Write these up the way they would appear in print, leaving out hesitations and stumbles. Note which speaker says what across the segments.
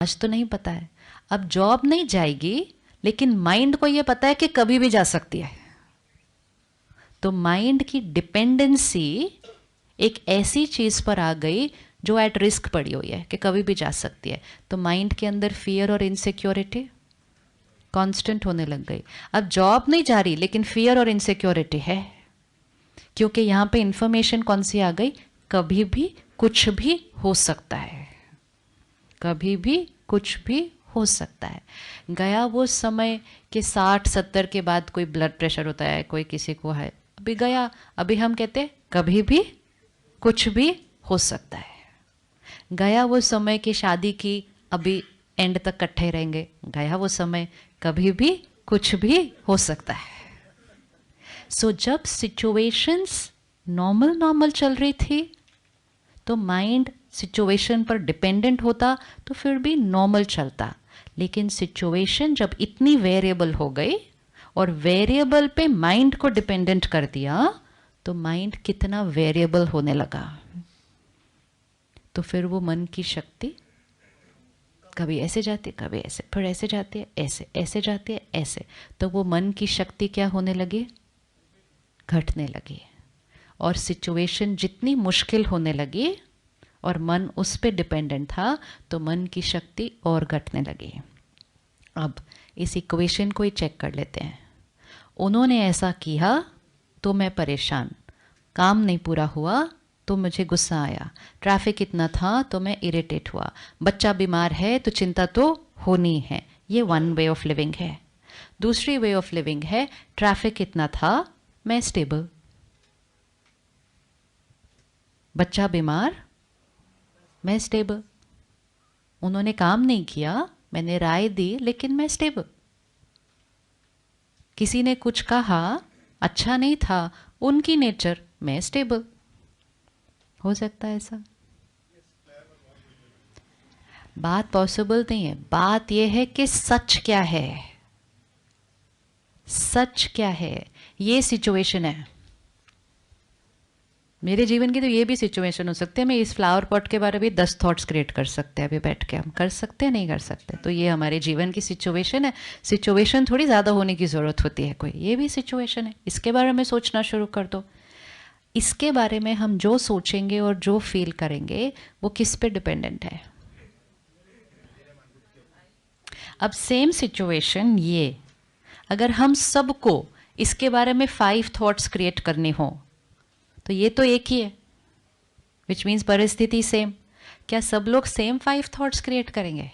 Speaker 1: आज तो नहीं पता है, अब जॉब नहीं जाएगी, लेकिन माइंड को ये पता है कि कभी भी जा सकती है। तो माइंड की डिपेंडेंसी एक ऐसी चीज पर आ गई जो एट रिस्क पड़ी हुई है कि कभी भी जा सकती है। तो माइंड के अंदर फियर और इनसिक्योरिटी कांस्टेंट होने लग गई। अब जॉब नहीं जा रही, लेकिन फियर और इनसिक्योरिटी है, क्योंकि यहाँ पे इंफॉर्मेशन कौन सी आ गई, कभी भी कुछ भी हो सकता है, कभी भी कुछ भी हो सकता है। गया वो समय कि 60-70 के बाद कोई ब्लड प्रेशर होता है, कोई किसी को है, अभी गया। अभी हम कहते हैं कभी भी कुछ भी हो सकता है। गया वो समय कि शादी की, अभी एंड तक इकट्ठे रहेंगे। गया वो समय, कभी भी कुछ भी हो सकता है। सो जब सिचुएशंस नॉर्मल चल रही थी तो माइंड सिचुएशन पर डिपेंडेंट होता तो फिर भी नॉर्मल चलता। लेकिन सिचुएशन जब इतनी वेरिएबल हो गई और वेरिएबल पे माइंड को डिपेंडेंट कर दिया, तो माइंड कितना वेरिएबल होने लगा। तो फिर वो मन की शक्ति कभी ऐसे जाती है, कभी ऐसे, फिर ऐसे जाती है, ऐसे, ऐसे जाती है, ऐसे। तो वो मन की शक्ति क्या होने लगी, घटने लगी। और सिचुएशन जितनी मुश्किल होने लगी और मन उस पे डिपेंडेंट था, तो मन की शक्ति और घटने लगी। अब इस इक्वेशन को ही चेक कर लेते हैं। उन्होंने ऐसा किया तो मैं परेशान, काम नहीं पूरा हुआ तो मुझे गुस्सा आया, ट्रैफिक इतना था तो मैं इरिटेट हुआ, बच्चा बीमार है तो चिंता तो होनी है। ये वन वे ऑफ लिविंग है। दूसरी वे ऑफ लिविंग है, ट्रैफिक इतना था, मैं स्टेबल, बच्चा बीमार, मैं स्टेबल। उन्होंने काम नहीं किया, मैंने राय दी, लेकिन मैं स्टेबल। किसी ने कुछ कहा, अच्छा नहीं था, उनकी नेचर, मैं स्टेबल। हो सकता है ऐसा? बात पॉसिबल नहीं है, बात यह है कि सच क्या है। सच क्या है, ये सिचुएशन है। मेरे जीवन की तो ये भी सिचुएशन हो सकती है। मैं इस फ्लावर पॉट के बारे में 10 थॉट्स क्रिएट कर सकते हैं, अभी बैठ के हम कर सकते हैं, नहीं कर सकते। तो ये हमारे जीवन की सिचुएशन है। सिचुएशन थोड़ी ज़्यादा होने की ज़रूरत होती है कोई, ये भी सिचुएशन है, इसके बारे में सोचना शुरू कर दो। इसके बारे में हम जो सोचेंगे और जो फील करेंगे वो किस पे डिपेंडेंट है। अब सेम सिचुएशन ये, अगर हम सबको इसके बारे में 5 थॉट्स क्रिएट करने हो तो ये तो एक ही है, विच मीन्स परिस्थिति सेम। क्या सब लोग सेम 5 थॉट्स क्रिएट करेंगे?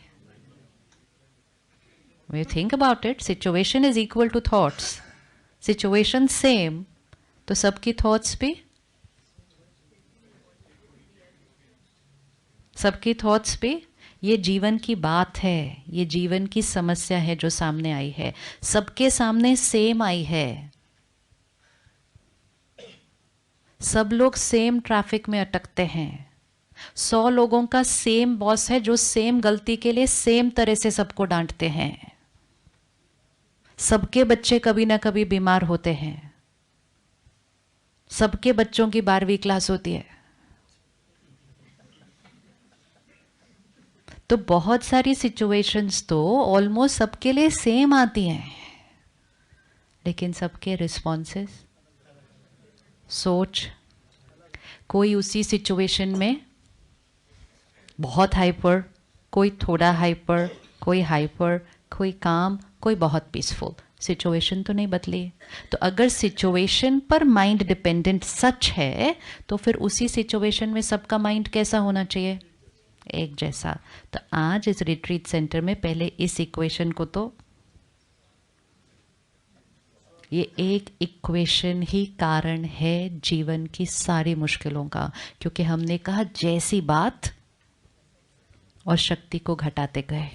Speaker 1: We think about it, situation is equal to thoughts, situation same, तो सबकी थॉट्स भी, सबकी थॉट्स भी। ये जीवन की बात है, ये जीवन की समस्या है जो सामने आई है, सबके सामने सेम आई है। सब लोग सेम ट्रैफिक में अटकते हैं। 100 लोगों का सेम बॉस है जो सेम गलती के लिए सेम तरह से सबको डांटते हैं। सबके बच्चे कभी ना कभी बीमार होते हैं। सबके बच्चों की 12वीं क्लास होती है। तो बहुत सारी सिचुएशंस तो ऑलमोस्ट सबके लिए सेम आती हैं, लेकिन सबके रिस्पॉन्सेस, सोच, कोई उसी सिचुएशन में बहुत हाइपर, कोई थोड़ा हाइपर, कोई हाइपर, कोई काम, कोई बहुत पीसफुल। सिचुएशन तो नहीं बदली। तो अगर सिचुएशन पर माइंड डिपेंडेंट सच है, तो फिर उसी सिचुएशन में सबका माइंड कैसा होना चाहिए, एक जैसा। तो आज इस रिट्रीट सेंटर में पहले इस इक्वेशन को, तो ये एक इक्वेशन ही कारण है जीवन की सारी मुश्किलों का, क्योंकि हमने कहा जैसी बात और शक्ति को घटाते गए।